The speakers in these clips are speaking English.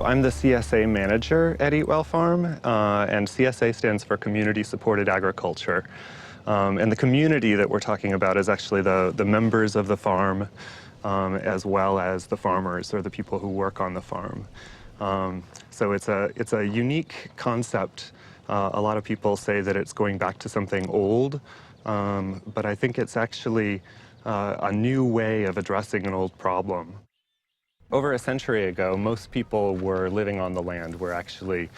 I'm the CSA manager at Eat Well Farm, and CSA stands for Community Supported Agriculture. And the community that we're talking about is actually the members of the farm, as well as the farmers or the people who work on the farm. So it's a unique concept. A lot of people say that it's going back to something old, but I think it's actually a new way of addressing an old problem. Over a century ago, most people were living on the land. We're actually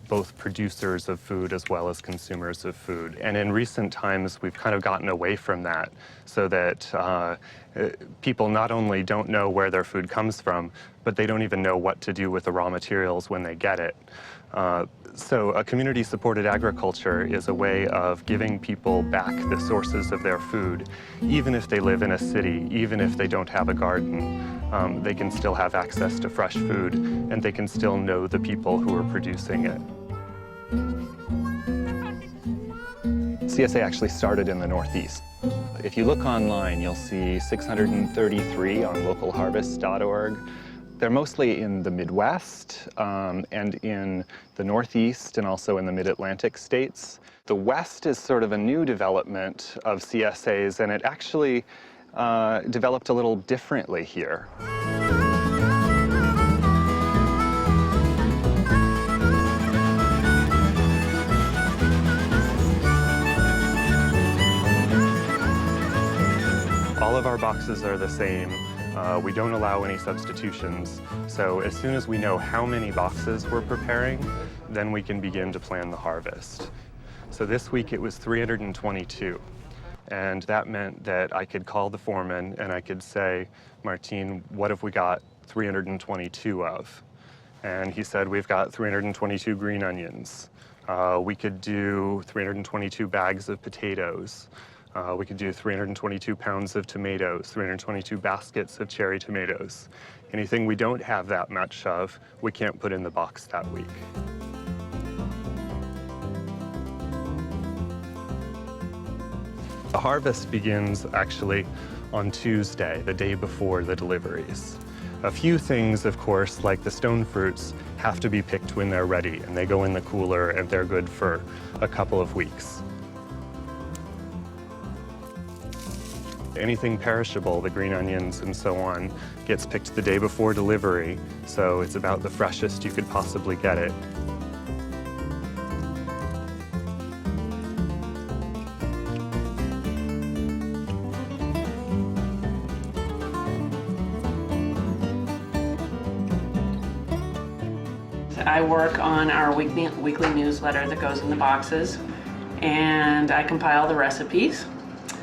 both producers of food as well as consumers of food. And in recent times, we've kind of gotten away from that so that people not only don't know where their food comes from, but they don't even know what to do with the raw materials when they get it. So a community-supported agriculture is a way of giving people back the sources of their food. Even if they live in a city, even if they don't have a garden, they can still have access to fresh food, and they can still know the people who are producing it. CSA actually started in the Northeast. If you look online, you'll see 633 on localharvest.org. They're mostly in the Midwest and in the Northeast and also in the Mid-Atlantic states. The West is sort of a new development of CSAs, and it actually developed a little differently here. All of our boxes are the same. We don't allow any substitutions. So as soon as we know how many boxes we're preparing, then we can begin to plan the harvest. So this week it was 322. And that meant that I could call the foreman and I could say, Martin, what have we got 322 of? And he said, we've got 322 green onions. We could do 322 bags of potatoes. We could do 322 pounds of tomatoes, 322 baskets of cherry tomatoes. Anything we don't have that much of, we can't put in the box that week. The harvest begins actually on Tuesday, the day before the deliveries. A few things, of course, like the stone fruits, have to be picked when they're ready, and they go in the cooler and they're good for a couple of weeks. Anything perishable, the green onions and so on, gets picked the day before delivery, so it's about the freshest you could possibly get it. I work on our weekly newsletter that goes in the boxes, and I compile the recipes.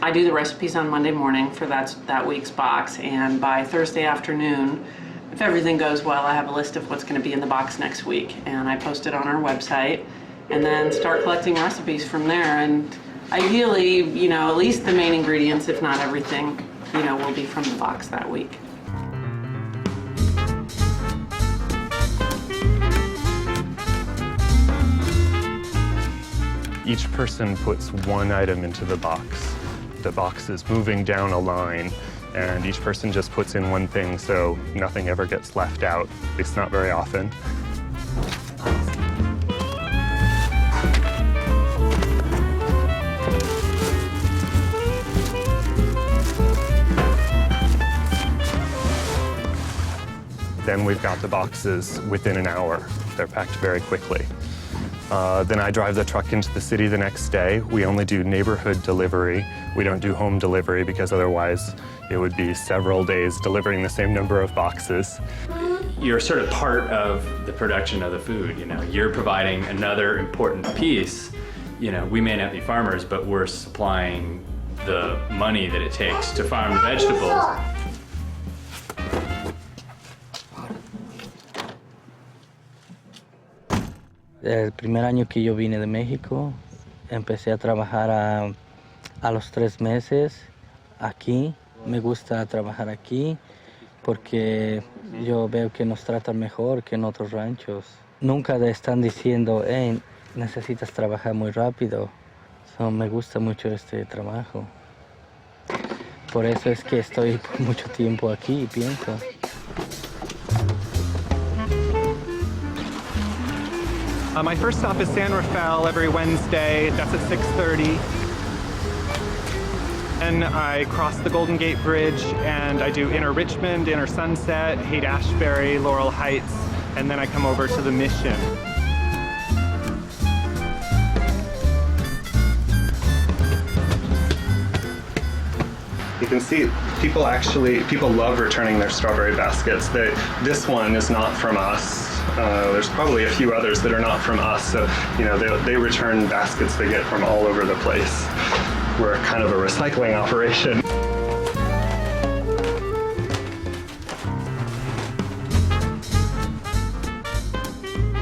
I do the recipes on Monday morning for that week's box, and by Thursday afternoon, if everything goes well, I have a list of what's going to be in the box next week, and I post it on our website, and then start collecting recipes from there. And ideally, you know, at least the main ingredients, if not everything, you know, will be from the box that week. Each person puts one item into the box. The box is moving down a line, and each person just puts in one thing, so nothing ever gets left out, at least not very often. Then we've got the boxes within an hour. They're packed very quickly. Then I drive the truck into the city the next day. We only do neighborhood delivery. We don't do home delivery because otherwise it would be several days delivering the same number of boxes. You're sort of part of the production of the food, you know. You're providing another important piece. You know, we may not be farmers, but we're supplying the money that it takes to farm the vegetables. El primer año que yo vine de México, empecé a trabajar a los 3 meses aquí. Me gusta trabajar aquí porque yo veo que nos tratan mejor que en otros ranchos. Nunca le están diciendo, hey, necesitas trabajar muy rápido. So, me gusta mucho este trabajo. Por eso es que estoy por mucho tiempo aquí, pienso. My first stop is San Rafael every Wednesday. That's at 6:30. Then I cross the Golden Gate Bridge and I do Inner Richmond, Inner Sunset, Haight-Ashbury, Laurel Heights, and then I come over to the Mission. You can see people love returning their strawberry baskets. This one is not from us. There's probably a few others that are not from us, so they return baskets they get from all over the place. We're kind of a recycling operation.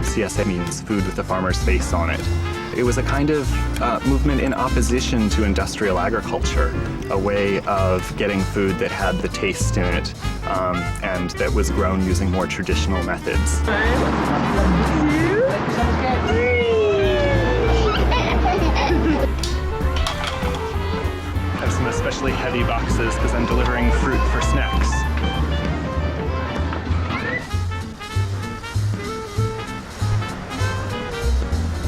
CSA means food with the farmer's face on it. It was a kind of movement in opposition to industrial agriculture, a way of getting food that had the taste in it and that was grown using more traditional methods. I have some especially heavy boxes because I'm delivering fruit for snacks.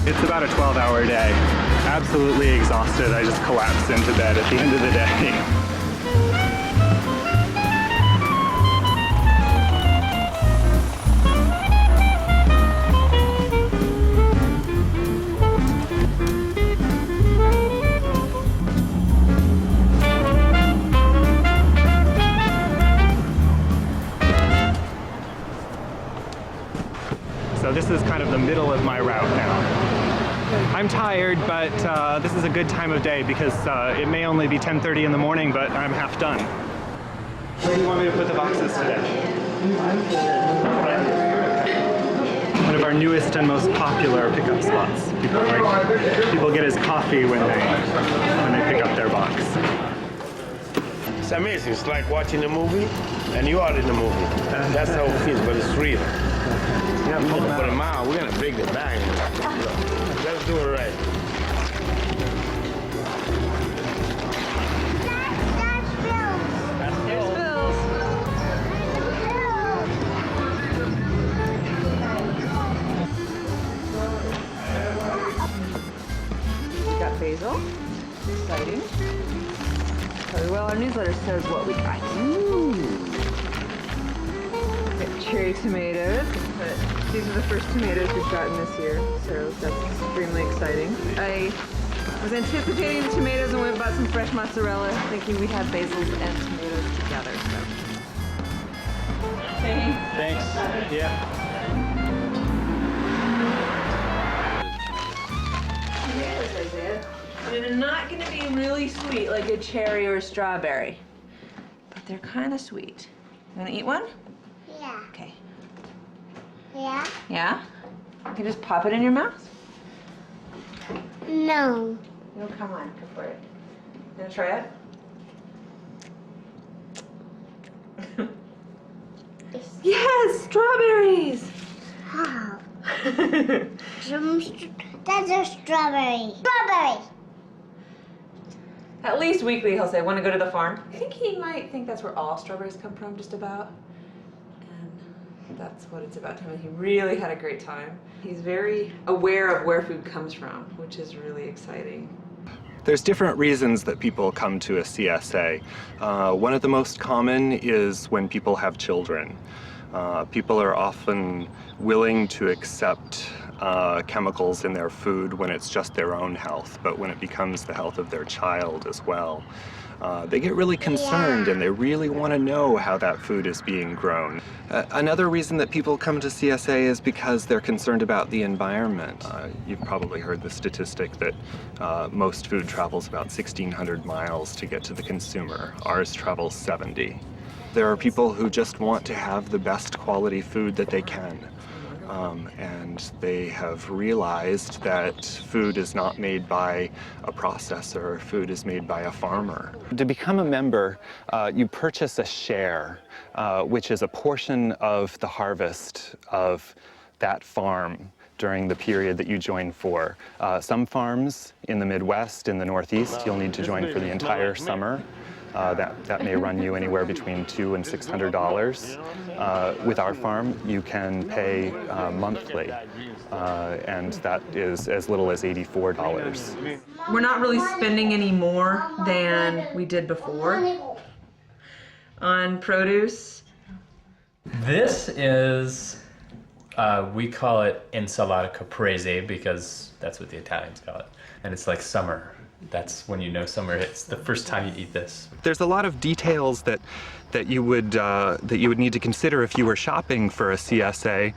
It's about a 12-hour day. Absolutely exhausted. I just collapse into bed at the end of the day. So this is kind of the middle of my route now. I'm tired, but this is a good time of day because it may only be 10:30 in the morning, but I'm half done. Where do you want me to put the boxes today? One of our newest and most popular pickup spots. People get his coffee when they pick up their box. It's amazing. It's like watching a movie, and you are in the movie. That's how it feels, but it's real. Put them out. We're gonna break the bag. Let's do it right. We got basil. Exciting. Well, our newsletter says what we got. Got cherry tomatoes, but these are the first tomatoes we've gotten this year, so that's extremely exciting. I was anticipating the tomatoes and went and bought some fresh mozzarella, thinking we'd have basils and tomatoes together. So. Thanks. Yeah. Tomatoes, Isaiah. They're not going to be really sweet like a cherry or a strawberry, but they're kind of sweet. You want to eat one? Yeah. Okay. Yeah? Yeah? You can just pop it in your mouth. No. No, come on, go for it. You gonna try it? Yes, strawberries! How? That's a strawberry. Strawberry! At least weekly he'll say, want to go to the farm? I think he might think that's where all strawberries come from, just about. And that's what it's about to him. He really had a great time. He's very aware of where food comes from, which is really exciting. There's different reasons that people come to a CSA. One of the most common is when people have children. People are often willing to accept chemicals in their food when it's just their own health, but when it becomes the health of their child as well, they get really concerned and they really want to know how that food is being grown. Another reason that people come to CSA is because they're concerned about the environment. You've probably heard the statistic that most food travels about 1,600 miles to get to the consumer. Ours travels 70. There are people who just want to have the best quality food that they can. And they have realized that food is not made by a processor, food is made by a farmer. To become a member, you purchase a share, which is a portion of the harvest of that farm during the period that you join for. Some farms in the Midwest, in the Northeast, you'll need to join for the entire summer. That may run you anywhere between $200 and $600. With our farm, you can pay monthly, and that is as little as $84. We're not really spending any more than we did before on produce. This is, we call it ensalada caprese because that's what the Italians call it. And it's like summer. That's when you know summer hits, the first time you eat this. There's a lot of details that you would need to consider if you were shopping for a CSA.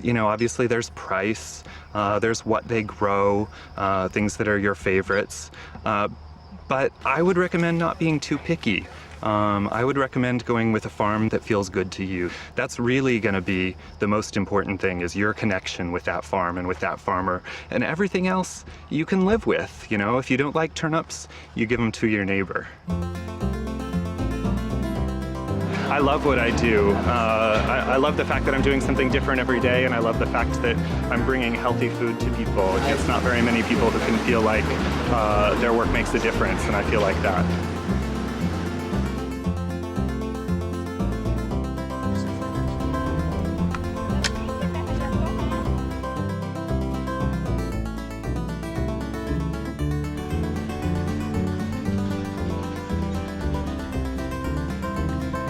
You know, obviously there's price, there's what they grow, things that are your favorites. But I would recommend not being too picky. I would recommend going with a farm that feels good to you. That's really going to be the most important thing, is your connection with that farm and with that farmer. And everything else you can live with. You know, if you don't like turnips, you give them to your neighbor. I love what I do. I love the fact that I'm doing something different every day, and I love the fact that I'm bringing healthy food to people. It's not very many people who can feel like their work makes a difference, and I feel like that.